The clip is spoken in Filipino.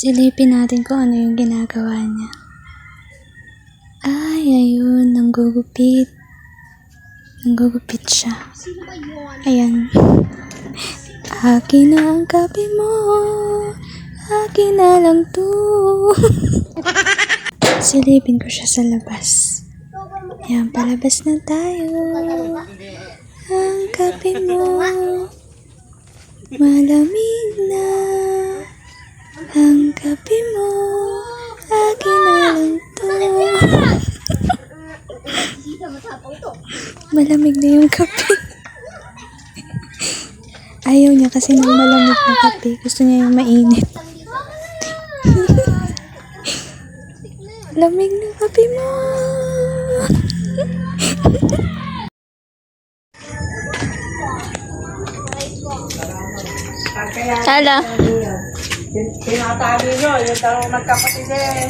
Silipin natin kung ano yung ginagawa niya. Ay, ayun, nanggugupit. Nanggugupit siya. Ayan. Akin na ang kape mo. Akin na lang to. Silipin ko siya sa labas. Ayan, palabas na tayo. Ang kape mo. Malamig na. Ang kape mo, akin na lang to. Malamig na yung kape. Ayaw niya kasi ng malamig na kape. Gusto niya yung mainit. Lamig na kape mo. Hala. Tinatabi nyo, yung dalawang magkapatid eh.